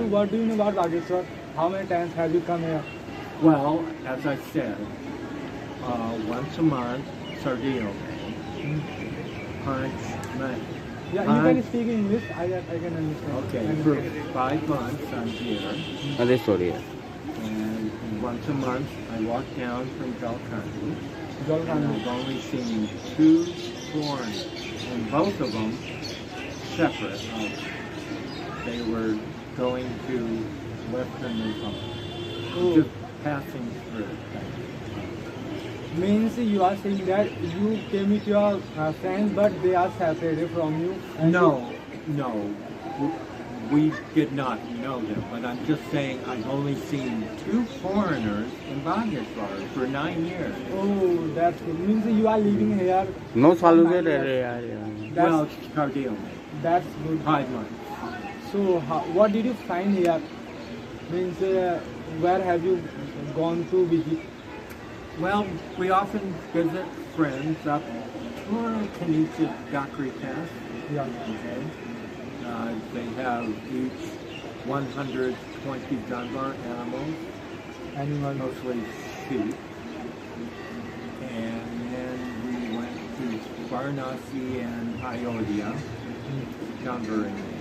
what do you know about Bageshwar? How many times have you come here? Well, as I said, once a month, Sardino, punch, man. Yeah, you can speak English. I can understand. Okay, for 5 months I'm here, अरे sorry यार and once a month I walk down from Jalkandi, and Jalkandi. I've only seen 2 foreigners, and both of them separate. They were going to Western Nepal, Oh. just passing through. Means you are saying that you came with your friends, but they are separated from you. and No, no, we did not know them, but I'm just saying I've only seen 2 foreigners in Bageshwar for 9 years. Oh, that's good. Means you are living here. 9 सालों से रह रहे यार यहाँ Well, That's, it's Cardiel, that's good. 5 months. So, what did you find here? Means where have you gone to visit? Well, we often visit friends up Kanitsa Gakri Pass. Yeah. Okay. They have each 120 Dunbar animals, Animal. mostly sheep. And then we went to Varanasi and Ayodhya, Dunbar and me.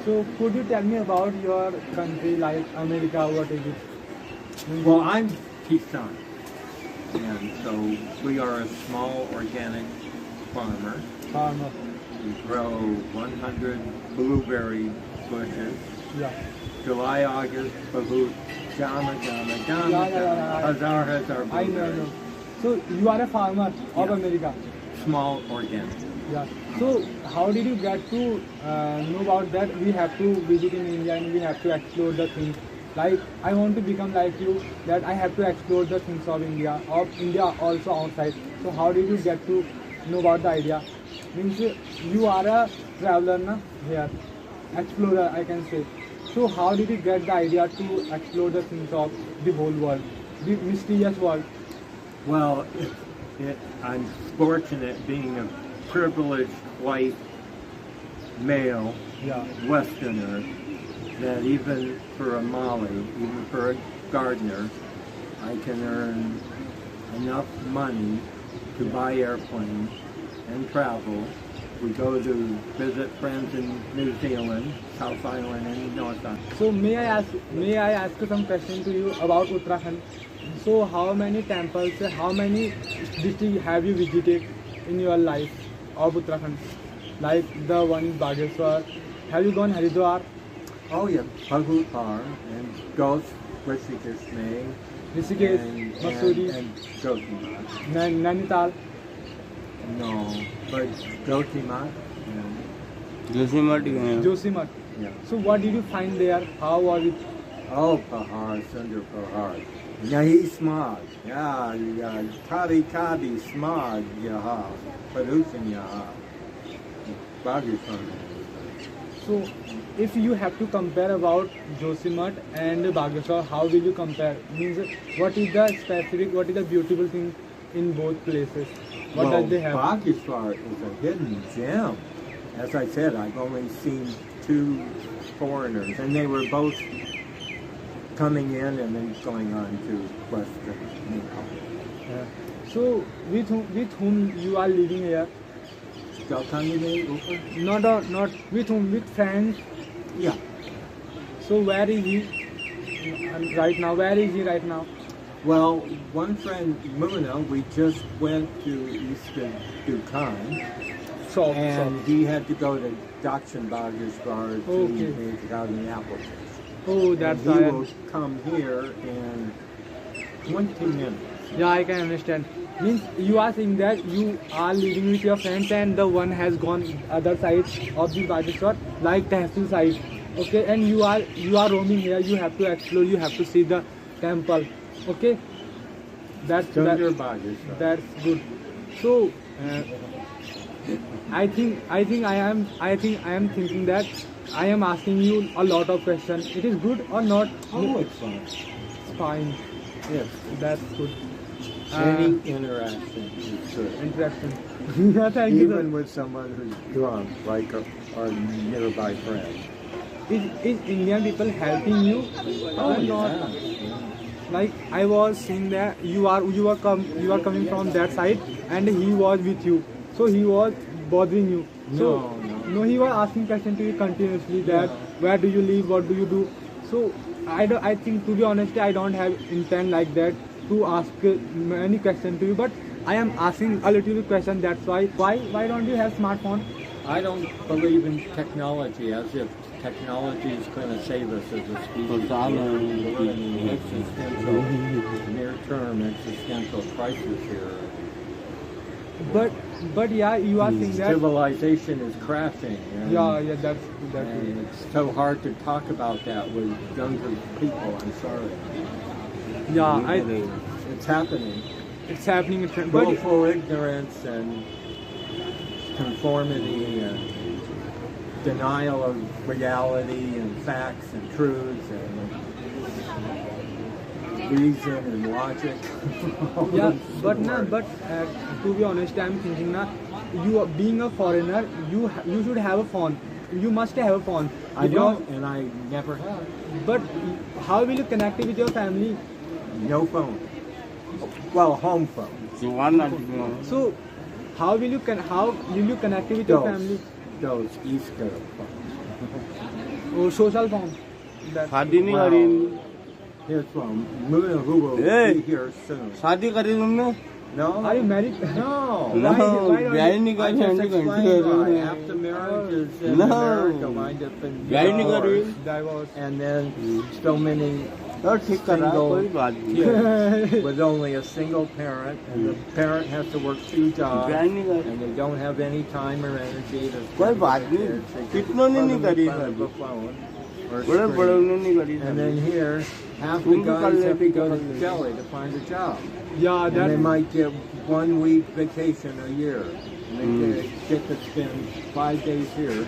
So, could you tell me about your country, like America? What is it? Well, I'm Kisan, and so we are a small organic farmer. Farmer. We grow 100 blueberry bushes. Yeah. July, August, Bahut, Jama, Jama, Jama, Yeah. Hazar, Hazar I know, I blueberry. know. So, you are a farmer of Yeah. America. Small organic. Yeah. So, how did you get to know about that? We have to visit in India and we have to explore the things. Like, I want to become like you, that I have to explore the things of India also outside. So, how did you get to know about the idea? Means you are a traveler, na? Here, explorer, I can say. So, how did you get the idea to explore the things of the whole world, the mysterious world? Well, I'm fortunate being a privileged white male Yeah. Westerner that even for a Mali, even for a gardener, I can earn enough money to buy airplanes and travel. We go to visit friends in New Zealand, South Island, and North Island. So may I ask some question to you about Uttarakhand? So how many temples, how many districts have you visited in your life of Uttarakhand? Like the one in Bageshwar. Have you gone Haridwar, Oh yeah, Bhagutar and Ghost, Rishikesh, Rishikesh, Mussoorie, and Jyotimat. Nainital? No, but Jyotimat. And, Joshimath गए हैं Josimath. yeah. So what did you find there? How was it? Oh, Pahar, Sundar Pahar. Nahi smog. Yeah, Kadi smog. Yaha. Pollution. Yaha. Bageshwar. So if you have to compare about Josimath and Bageshwar, how will you compare? Means what is the specific, what is the beautiful thing in both places? What does they have? Bageshwar is a hidden gem. As I said, I've only seen 2 foreigners, and they were both coming in and then going on to Western Nepal. Yeah. So with whom you are living here? Jalkandi, Not with whom? With friends. Yeah. So where is he right now? Where is he right now? Well, one friend, Muna, we just went to East Dukan, So and he had to go to Dakshin Bageshwar to Okay. make out an application. oh, that's and he why. will come here in 20 minutes. Yeah, I can understand. Means you are saying that you are living with your friends and the one has gone other side of the Bageshwar, like Tehsil side. Okay, and you are roaming here. You have to explore. You have to see the temple. Okay, that's Sundar Bageshwar. that's good. So I think I am thinking that I am asking you a lot of questions. It is good or not? Oh, it's fine. It's fine. Yes. That's good. Any interaction is good. Interaction. Yeah, thank you. Even with someone who's drunk, like our nearby friend. is Indian people helping you or not? yeah. Like I was seeing that you are coming from that side and he was with you, so he was bothering you. So No. he was asking question to you continuously that Yeah. where do you live, what do you do. So I think, to be honest, I don't have intent like that to ask any question to you, but I am asking a little bit question. That's why don't you have smartphone? I don't believe in technology as if technology is going to save us as a species. Total. We're in an existential, near-term existential crisis here. But yeah, you are saying that. Civilization is crashing. And, Yeah, that's and it's so hard to talk about that with younger people. I'm sorry. yeah. It's happening. It's happening. But Willful ignorance and conformity and denial of reality and facts and truths and reason and logic. yeah, but to be honest, I'm thinking na, you are being a foreigner, you should have a phone. You must have a phone. I Because- don't, and I never have. But how will you connect it with your family? No phone. Well, home phone. Juan na So how will you connect it with your family? Those East Coast phones. Or social phone? That, शादी नहीं करी His phone. Who will Hey. be here soon? शादी करी तुमने No? are you married? No. No, why don't ब्याह you- नहीं I करी just शादी explained why. करती After marriages in No. America wind up in ब्याह नहीं करी divorce, Divorce. and then so many तो ठीक कर रहा Single. कोई बात नहीं kids with only a single parent, and the parent has to work 2 jobs, ब्याह नहीं करी and they don't have any time or energy to कोई spend बात with नहीं, their kids. They कितनों ने put नहीं them in करी front of शादी। a phone or a बड़े बड़े screen. उन्होंने नहीं करी And then शादी। here, half the तुम भी कर guys ले, have to go कर to ले। Delhi to find a job. Yeah, And they that. might get 1 week vacation a year. And they get to spend 5 days here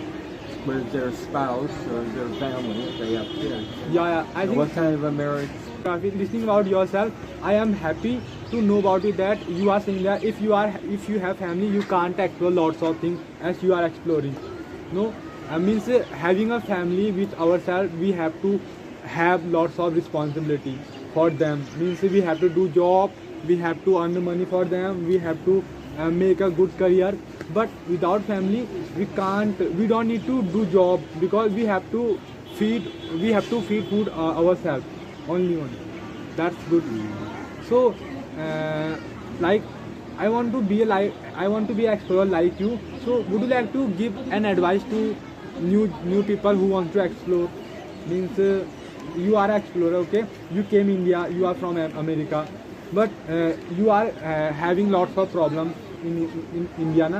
with their spouse or their family if they have kids. Yeah. I So think. what kind of a marriage? Rafi, listening about yourself, I am happy to know about it that you are saying that if you have family, you can't explore lots of things as you are exploring. No, means having a family with ourselves, we have to have lots of responsibility for them. Means we have to do job, we have to earn money for them, we have to make a good career. But without family, we can't. We don't need to do job because we have to feed. We have to feed food ourselves. Only one. That's good. So, like, I want to be an explorer like you. So, would you like to give an advice to new people who want to explore? Means you are an explorer, okay? You came India. You are from America, but you are having lots of problems in India, na?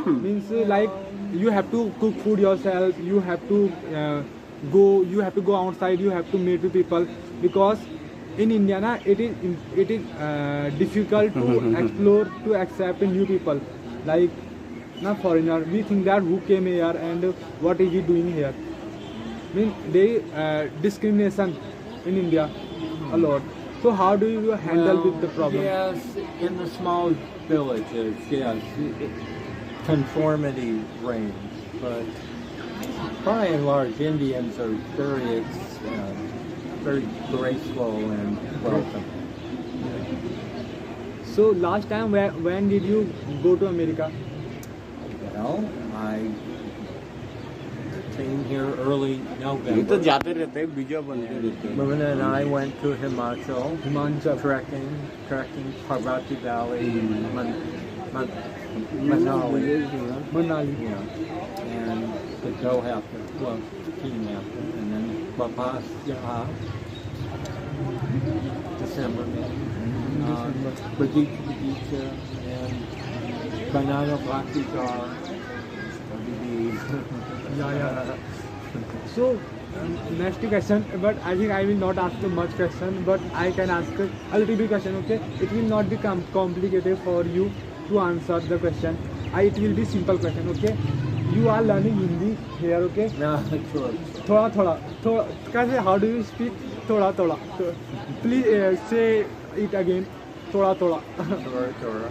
Means like you have to cook food yourself. You have to go outside, you have to meet with people because in India na, it is difficult to explore, to accept new people like na foreigner. We think that who came here and what is he doing here. Mean they discrimination in India a lot. So how do you handle with the problem? Yes, in the small villages, yes, conformity reigns, but by and large, Indians are very graceful and welcoming. So last time when did you go to America? Well, I came here early ये तो November. जाते रहते हैं visa बनते रहते हैं Mona and I went to Himachal, Himachal. trekking Parvati Valley, Manali. Manali. Yeah, and the go happened, well, team happened, and then Papas, December, Bagicha, and Banana Black Guitar, Yeah. So next question, but I think I will not ask you much question, but I can ask a little bit question. Okay, it will not be complicated for you to answer the question. It will be simple question. Okay, you are learning Hindi here. Okay, No, sure. thoda. Kaise, how do you speak? Thoda. Please say it again. Thoda.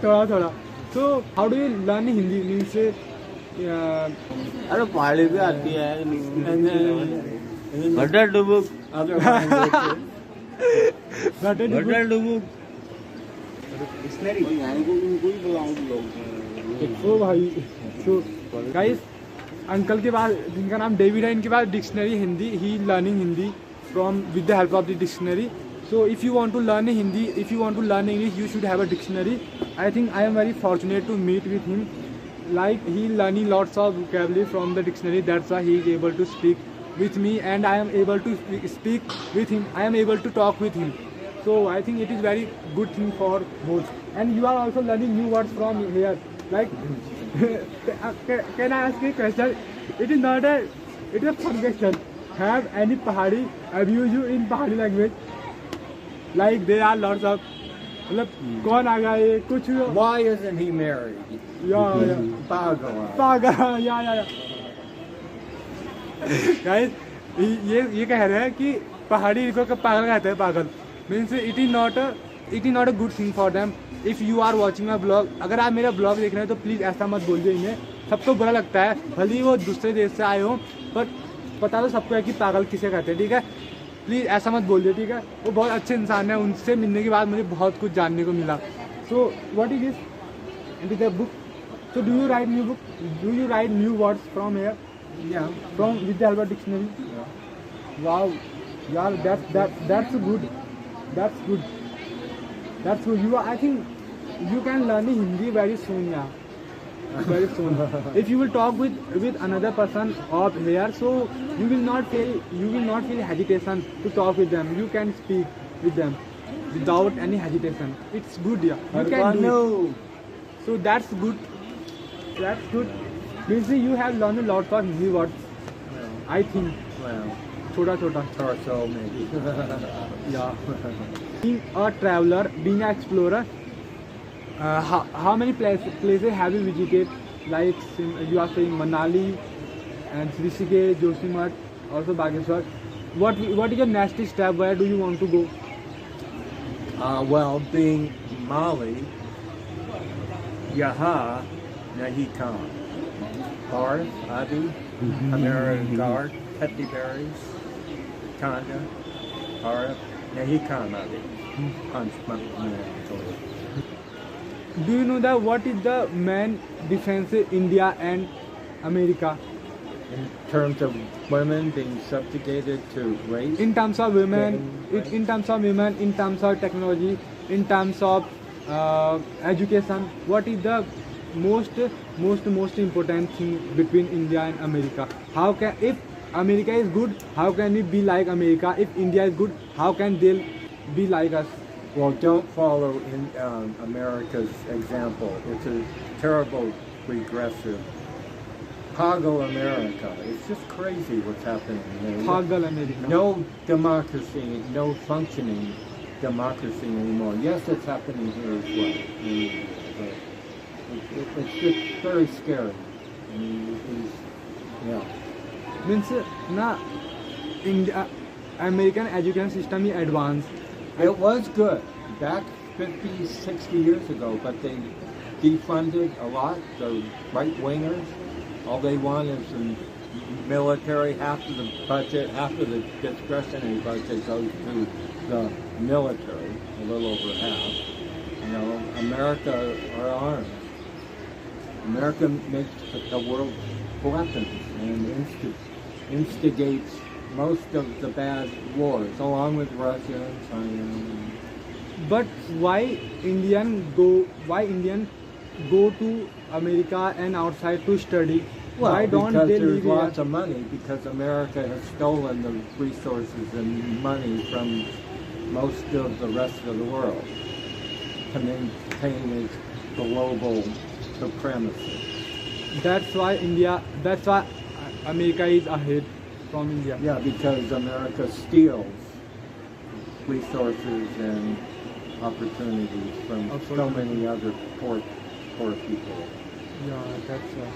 Sure. Thoda. So how do you learn Hindi? Means अरे पहाड़ी भी आती है And then भटर डुबुक other languages. भटर डुबुक ओ भाई तो guys uncle के पास जिनका नाम डेविड है इनके पास dictionary Hindi he learning Hindi from with the help of the dictionary so if you want to learn Hindi if you want to learn English you should have a dictionary I think I am very fortunate to meet with him like he learning lots of vocabulary from the dictionary, that's why he is able to speak with me and I am able to speak with him, I am able to talk with him. So I think it is very good thing for both, and you are also learning new words from here, like can I ask you a question? It is not a, it is a fun question. Have any Pahari abuse you in Pahari language? Like there are lots of मतलब कौन आ गया ये कुछ Why isn't he married? या Bagala. पागल या guys ये कह रहे हैं कि पहाड़ी को पागल कहते हैं पागल means it is not a good thing for them if you are watching my blog अगर आप मेरा ब्लॉग देख रहे हैं तो प्लीज़ ऐसा मत बोलिए इन्हें सबको बुरा लगता है भले ही वो दूसरे देश से आए हो पर पता तो सबको है कि पागल किसे कहते हैं ठीक है प्लीज़ ऐसा मत बोलिए ठीक है वो बहुत अच्छे इंसान है उनसे मिलने के बाद मुझे बहुत कुछ जानने को मिला so what is this the book so do you right new book do you right new words from here Yeah. from with the Albert dictionary. Wow, yeah, that's good. That's good. That's good. You are, I think you can learn Hindi very soon, yeah. Very soon. If you will talk with another person up here, so you will not feel hesitation to talk with them. You can speak with them without any hesitation. It's good, yeah. You can do it. So that's good. That's good. Means you have learned a lot of Hindi words. I think. Well, Chota. torso maybe. Yeah. Being a traveler, being an explorer, how many places have you visited? Like you are saying Manali and Rishikesh, Joshimath, also Bageshwar. What is your next step? Where do you want to go? Well, being Mali, Yaha, Nahikan. Garth, Adi, American Garth, Petty Berries, Kanda, Arif, Nahikan Adi, Punch, Do you know that what is the main difference in India and America? In terms of women being subjugated to race, In terms of women, in terms of technology, in terms of education, what is the most important thing between India and America? How can, if America is good, how can it be like America? If India is good, how can they be like us? well, don't follow in America's example. It's a terrible regressive. Pago America. It's just crazy what's happening there. Pagal America. No democracy, no functioning democracy anymore. Yes, it's happening here as well. It's just very scary. I mean, yeah. Means na India, American education system is advanced. It was good back 50, 60 years ago, but they defunded a lot, the right-wingers. All they want is some military, half of the budget, half of the discretionary budget goes to the military, a little over half. You know, America are armed. America makes the world weapons and instigates most of the bad wars, along with Russia and China. But why Indian go to America and outside to study? Well, why don't because they there's leave lots here? of money, because America has stolen the resources and money from most of the rest of the world to maintain its global supremacy. That's why America is ahead from India. Yeah, because America steals resources and opportunities from so many other poor people. Yeah, that's why.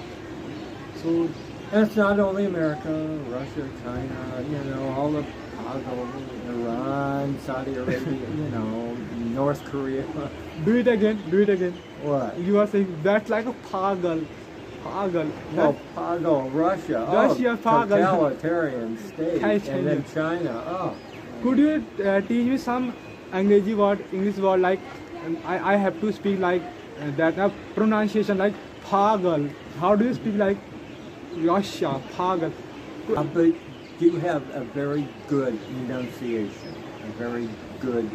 So And it's not only America, Russia, China, you know, all of Iran, Saudi Arabia, you know, North Korea. do it again. What? You are saying that's like a pagal. Pagal. No, Pago, Russia. Russia, oh, Pago. totalitarian state. And then China. Oh. Could you teach me some English word like I have to speak like that pronunciation like pagal. How do you speak like Russia, pagal? But you have a very good enunciation, a very good.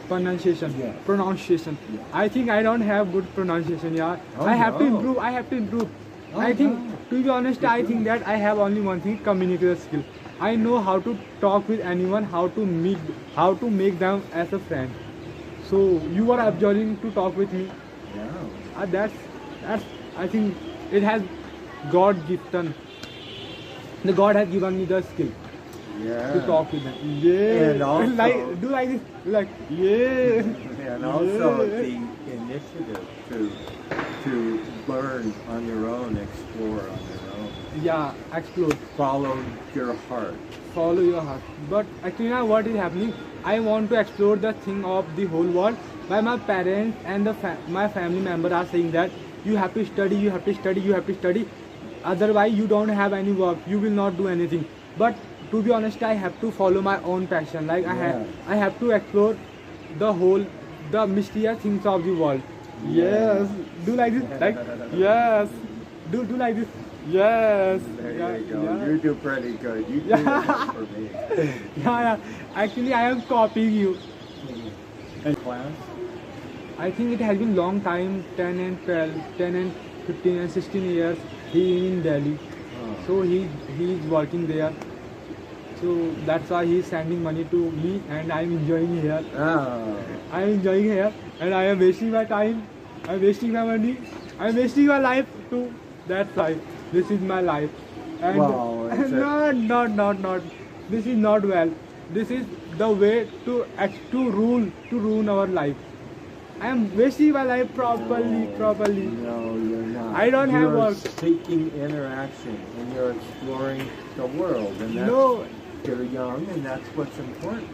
Pronunciation. Yeah. Pronunciation. Yeah. I think I don't have good pronunciation. Yeah. Oh, I have to no. improve. I have to improve. Oh, I think, no. to be honest, I think that I have only one thing: communication skill. I know how to talk with anyone, how to make them as a friend. So you are observing to talk with me. Yeah. That's I think it has God given. The God has given me the skill Yeah. to talk with them. Yeah. And also- like do like this. Like yeah. And also Yeah. the initiative to learn on your own, explore on your own, Yeah. Explore. follow your heart. Follow your heart. But actually now what is happening? I want to explore the thing of the whole world. But my parents and my family members are saying that you have to study, you have to study, you have to study. Otherwise you don't have any work. You will not do anything. But to be honest, I have to follow my own passion. Like Yeah. I have to explore the mysterious things of the world. Yes. Do like this. Like yes. Do like this. Yes. There Yeah, you go. yeah. You do pretty good. You do Yeah. that for me. Yeah. Actually, I am copying you. And class? I think it has been long time, 10 and 12, 10 and 15 and 16 years. He in Delhi. Oh. So he is working there. So that's why he is sending money to me and I am enjoying here. Oh. I am enjoying here and I am wasting my time. I am wasting my money. I am wasting my life too. That's why. This is my life. And Wow, it's a- not. This is not well. This is the way to ruin our life. I am wasting my life properly. No, you're not. I don't have You're work. seeking interaction and you're exploring the world, and that's, No. you're young, and that's what's important.